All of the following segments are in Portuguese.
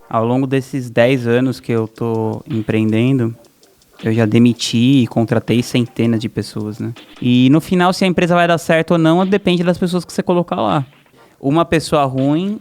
Ao longo desses 10 anos que eu tô empreendendo, eu já demiti e contratei centenas de pessoas, né? E no final, se a empresa vai dar certo ou não, depende das pessoas que você colocar lá. Uma pessoa ruim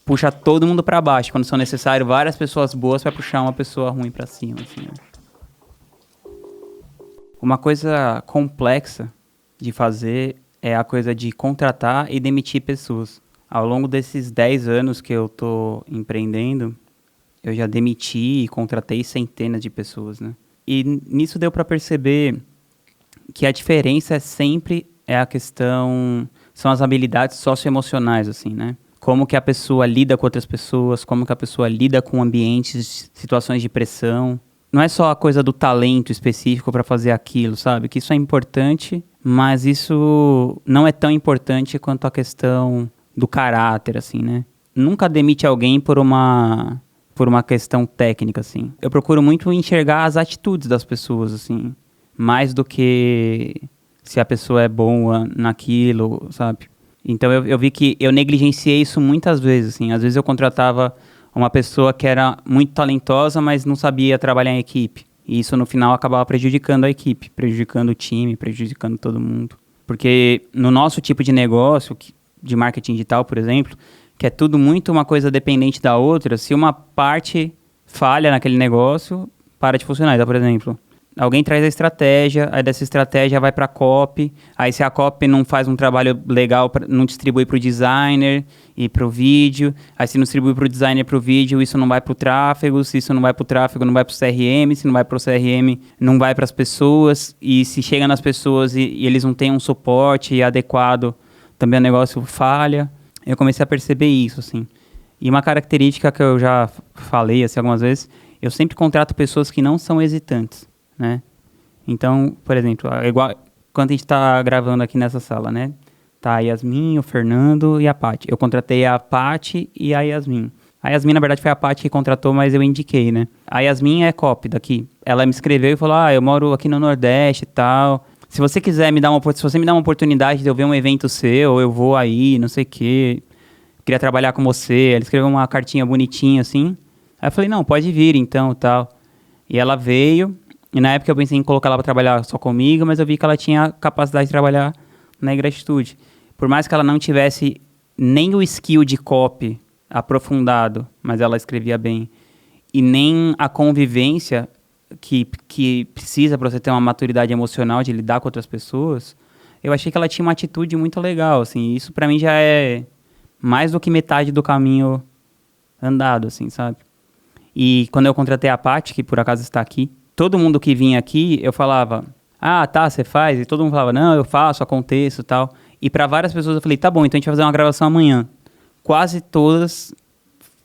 puxa todo mundo pra baixo. Quando são necessárias várias pessoas boas para puxar uma pessoa ruim pra cima, assim, né? Uma coisa complexa de fazer é a coisa de contratar e demitir pessoas. Ao longo desses 10 anos que eu tô empreendendo, eu já demiti e contratei centenas de pessoas, né? E nisso deu para perceber que a diferença sempre é a questão, são as habilidades socioemocionais, assim, né? Como que a pessoa lida com outras pessoas, como que a pessoa lida com ambientes, situações de pressão. Não é só a coisa do talento específico para fazer aquilo, sabe? Que isso é importante, mas isso não é tão importante quanto a questão do caráter, assim, né? Nunca demite alguém por uma questão técnica, assim. Eu procuro muito enxergar as atitudes das pessoas, assim, mais do que se a pessoa é boa naquilo, sabe? Então eu vi que eu negligenciei isso muitas vezes, assim. Às vezes eu contratava uma pessoa que era muito talentosa, mas não sabia trabalhar em equipe. E isso no final acabava prejudicando a equipe, prejudicando o time, prejudicando todo mundo. Porque no nosso tipo de negócio, de marketing digital, por exemplo, que é tudo muito uma coisa dependente da outra, se uma parte falha naquele negócio, para de funcionar. Então, por exemplo, alguém traz a estratégia, aí dessa estratégia vai para a copy, aí se a copy não faz um trabalho legal, não distribui para o designer e para o vídeo, aí se não distribui para o designer e para o vídeo, isso não vai para o tráfego, se isso não vai para o tráfego, não vai para o CRM, se não vai para o CRM, não vai para as pessoas, e se chega nas pessoas e eles não têm um suporte adequado, também o negócio falha. Eu comecei a perceber isso, assim. E uma característica que eu já falei, assim, algumas vezes, eu sempre contrato pessoas que não são hesitantes, né? Então, por exemplo, igual quando a gente tá gravando aqui nessa sala, né? Tá a Yasmin, o Fernando e a Paty. Eu contratei a Paty e a Yasmin. A Yasmin, na verdade, foi a Paty que contratou, mas eu indiquei, né? A Yasmin é copy daqui. Ela me escreveu e falou, eu moro aqui no Nordeste e tal. Se você quiser se você me dá uma oportunidade de eu ver um evento seu, eu vou aí, não sei o quê. Queria trabalhar com você. Ela escreveu uma cartinha bonitinha, assim. Aí eu falei, não, pode vir, então, tal. E ela veio. E na época eu pensei em colocar ela pra trabalhar só comigo, mas eu vi que ela tinha capacidade de trabalhar na Ingratitude. Por mais que ela não tivesse nem o skill de copy aprofundado, mas ela escrevia bem, e nem a convivência que precisa para você ter uma maturidade emocional de lidar com outras pessoas, eu achei que ela tinha uma atitude muito legal, assim. Isso pra mim já é mais do que metade do caminho andado, assim, sabe? E quando eu contratei a Paty, que por acaso está aqui, todo mundo que vinha aqui, eu falava, tá, você faz? E todo mundo falava, não, eu faço, aconteço e tal. E para várias pessoas eu falei, tá bom, então a gente vai fazer uma gravação amanhã. Quase todas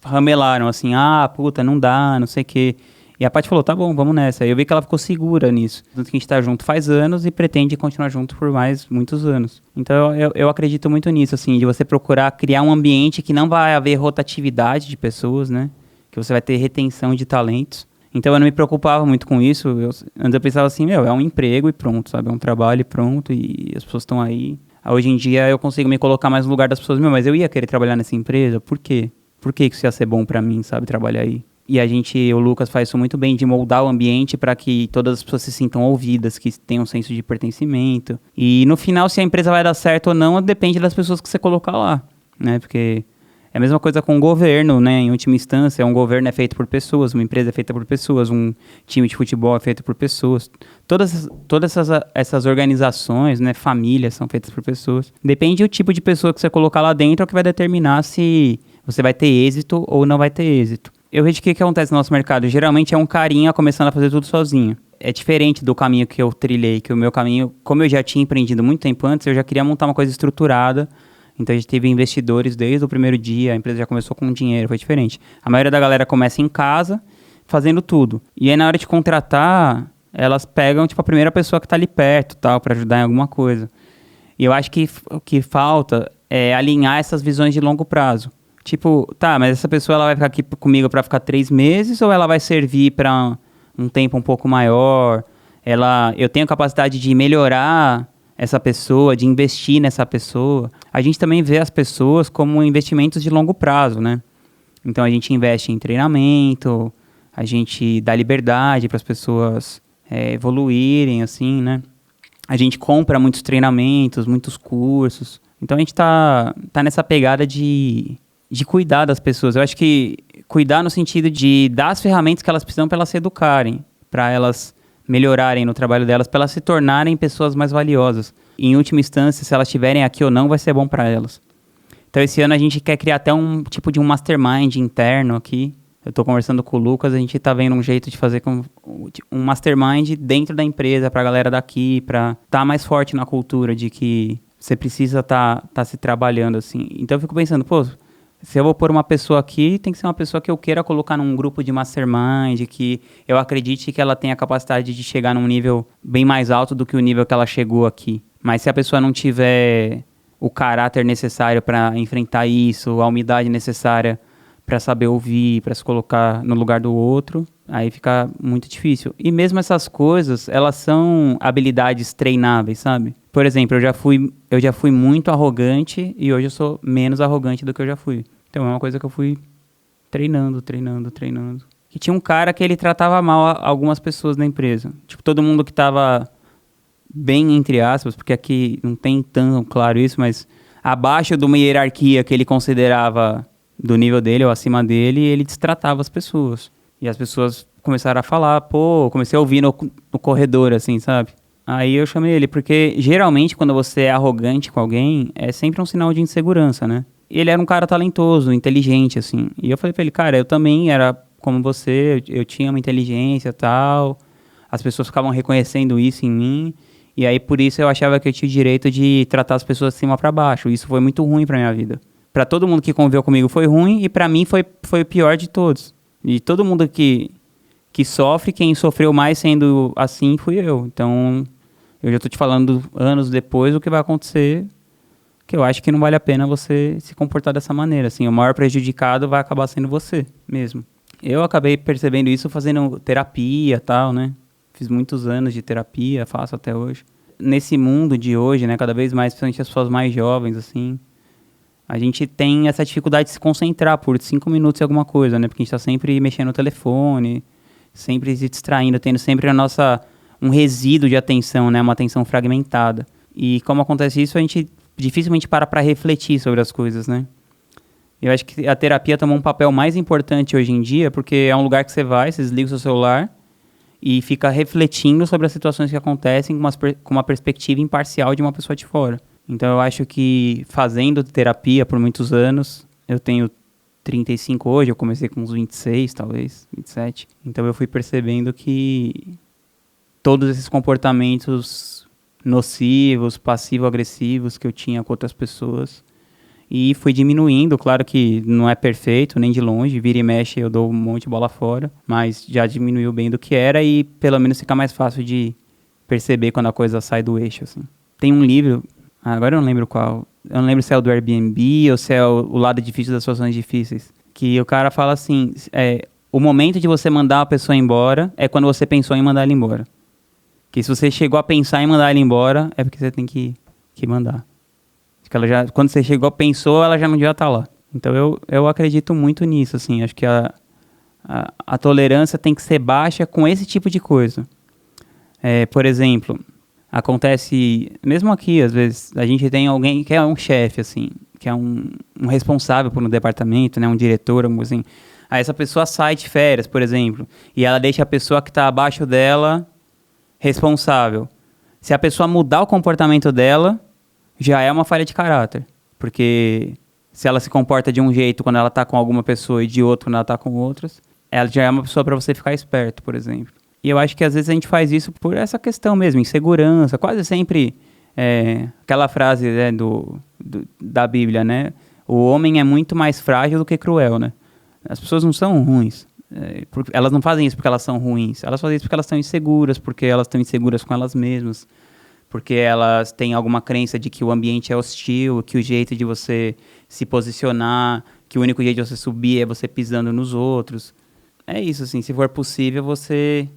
ramelaram, assim, puta, não dá, não sei o quê. E a Paty falou, tá bom, vamos nessa. Aí eu vi que ela ficou segura nisso. Tanto que a gente tá junto faz anos e pretende continuar junto por mais muitos anos. Então eu acredito muito nisso, assim, de você procurar criar um ambiente que não vai haver rotatividade de pessoas, né? Que você vai ter retenção de talentos. Então eu não me preocupava muito com isso. Antes eu pensava assim, é um emprego e pronto, sabe? É um trabalho e pronto, e as pessoas estão aí. Hoje em dia eu consigo me colocar mais no lugar das pessoas, mas eu ia querer trabalhar nessa empresa? Por quê? Por que isso ia ser bom pra mim, sabe? Trabalhar aí. E o Lucas faz isso muito bem, de moldar o ambiente para que todas as pessoas se sintam ouvidas, que tenham um senso de pertencimento. E no final, se a empresa vai dar certo ou não, depende das pessoas que você colocar lá, né? Porque é a mesma coisa com o governo, né? Em última instância, um governo é feito por pessoas, uma empresa é feita por pessoas, um time de futebol é feito por pessoas. Todas essas organizações, né? Famílias são feitas por pessoas. Depende do tipo de pessoa que você colocar lá dentro, é o que vai determinar se você vai ter êxito ou não vai ter êxito. Eu vejo que o que acontece no nosso mercado, geralmente é um carinha começando a fazer tudo sozinho. É diferente do caminho que eu trilhei, que o meu caminho, como eu já tinha empreendido muito tempo antes, eu já queria montar uma coisa estruturada. Então a gente teve investidores desde o primeiro dia, a empresa já começou com dinheiro, foi diferente. A maioria da galera começa em casa, fazendo tudo. E aí na hora de contratar, elas pegam tipo a primeira pessoa que tá ali perto, tal, para ajudar em alguma coisa. E eu acho que o que falta é alinhar essas visões de longo prazo. Tipo, tá, mas essa pessoa ela vai ficar aqui comigo para ficar 3 meses ou ela vai servir para um tempo um pouco maior? Eu tenho capacidade de melhorar essa pessoa, de investir nessa pessoa. A gente também vê as pessoas como investimentos de longo prazo, né? Então a gente investe em treinamento, a gente dá liberdade para as pessoas evoluírem, assim, né? A gente compra muitos treinamentos, muitos cursos. Então a gente tá nessa pegada de cuidar das pessoas. Eu acho que cuidar no sentido de dar as ferramentas que elas precisam para elas se educarem, para elas melhorarem no trabalho delas, para elas se tornarem pessoas mais valiosas. E, em última instância, se elas estiverem aqui ou não, vai ser bom para elas. Então esse ano a gente quer criar até um tipo de um mastermind interno aqui. Eu estou conversando com o Lucas, a gente está vendo um jeito de fazer um mastermind dentro da empresa para a galera daqui, para estar mais forte na cultura de que você precisa tá se trabalhando assim. Então eu fico pensando, pô, se eu vou pôr uma pessoa aqui, tem que ser uma pessoa que eu queira colocar num grupo de mastermind, que eu acredite que ela tenha a capacidade de chegar num nível bem mais alto do que o nível que ela chegou aqui. Mas se a pessoa não tiver o caráter necessário para enfrentar isso, a humildade necessária para saber ouvir, para se colocar no lugar do outro, aí fica muito difícil. E mesmo essas coisas, elas são habilidades treináveis, sabe? Por exemplo, eu já fui muito arrogante e hoje eu sou menos arrogante do que eu já fui. Então é uma coisa que eu fui treinando. E tinha um cara que ele tratava mal algumas pessoas na empresa. Tipo, todo mundo que tava bem entre aspas, porque aqui não tem tão claro isso, mas abaixo de uma hierarquia que ele considerava do nível dele ou acima dele, ele destratava as pessoas. E as pessoas começaram a falar, pô, comecei a ouvir no corredor, assim, sabe? Aí eu chamei ele, porque geralmente quando você é arrogante com alguém, é sempre um sinal de insegurança, né? Ele era um cara talentoso, inteligente, assim. E eu falei pra ele, cara, eu também era como você, eu tinha uma inteligência e tal, as pessoas ficavam reconhecendo isso em mim, e aí por isso eu achava que eu tinha o direito de tratar as pessoas de cima pra baixo. Isso foi muito ruim pra minha vida. Pra todo mundo que conviveu comigo foi ruim, e pra mim foi o pior de todos. E todo mundo que sofre, quem sofreu mais sendo assim fui eu. Então, eu já tô te falando anos depois o que vai acontecer, que eu acho que não vale a pena você se comportar dessa maneira. Assim, o maior prejudicado vai acabar sendo você mesmo. Eu acabei percebendo isso fazendo terapia e tal, né? Fiz muitos anos de terapia, faço até hoje. Nesse mundo de hoje, né, cada vez mais, principalmente as pessoas mais jovens, assim, a gente tem essa dificuldade de se concentrar por 5 minutos em alguma coisa, né? Porque a gente tá sempre mexendo no telefone, sempre se distraindo, tendo sempre um resíduo de atenção, né? Uma atenção fragmentada. E como acontece isso, a gente dificilmente para refletir sobre as coisas, né? Eu acho que a terapia tomou um papel mais importante hoje em dia, porque é um lugar que você vai, você desliga o seu celular e fica refletindo sobre as situações que acontecem com uma perspectiva imparcial de uma pessoa de fora. Então eu acho que fazendo terapia por muitos anos, eu tenho 35 hoje, eu comecei com uns 26, talvez, 27. Então eu fui percebendo que todos esses comportamentos nocivos, passivo-agressivos que eu tinha com outras pessoas, e fui diminuindo. Claro que não é perfeito, nem de longe, vira e mexe eu dou um monte de bola fora, mas já diminuiu bem do que era e pelo menos fica mais fácil de perceber quando a coisa sai do eixo, assim. Tem um livro, agora eu não lembro qual, eu não lembro se é o do Airbnb ou se é o lado difícil das situações difíceis, que o cara fala assim, o momento de você mandar a pessoa embora é quando você pensou em mandar ela embora. Que se você chegou a pensar em mandar ela embora, é porque você tem que mandar. Que ela já, quando você chegou, pensou, ela já não devia estar lá. Então eu acredito muito nisso, assim. Acho que a tolerância tem que ser baixa com esse tipo de coisa. Por exemplo, acontece, mesmo aqui, às vezes, a gente tem alguém que é um chefe, assim, que é um responsável por um departamento, né, um diretor, assim. Aí essa pessoa sai de férias, por exemplo, e ela deixa a pessoa que está abaixo dela responsável. Se a pessoa mudar o comportamento dela, já é uma falha de caráter, porque se ela se comporta de um jeito quando ela tá com alguma pessoa e de outro quando ela tá com outras, ela já é uma pessoa para você ficar esperto, por exemplo. E eu acho que às vezes a gente faz isso por essa questão mesmo, insegurança, quase sempre aquela frase, né, da Bíblia, né? O homem é muito mais frágil do que cruel, né? As pessoas não são ruins. Elas não fazem isso porque elas são ruins, elas fazem isso porque elas estão inseguras, porque elas estão inseguras com elas mesmas, porque elas têm alguma crença de que o ambiente é hostil, que o jeito de você se posicionar, que o único jeito de você subir é você pisando nos outros. É isso, assim, se for possível, você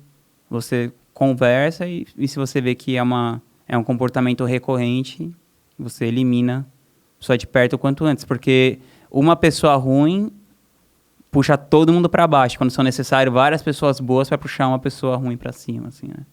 conversa e se você vê que é um comportamento recorrente, você elimina a pessoa de perto o quanto antes, porque uma pessoa ruim puxa todo mundo pra baixo, quando são necessárias várias pessoas boas pra puxar uma pessoa ruim pra cima, assim, né?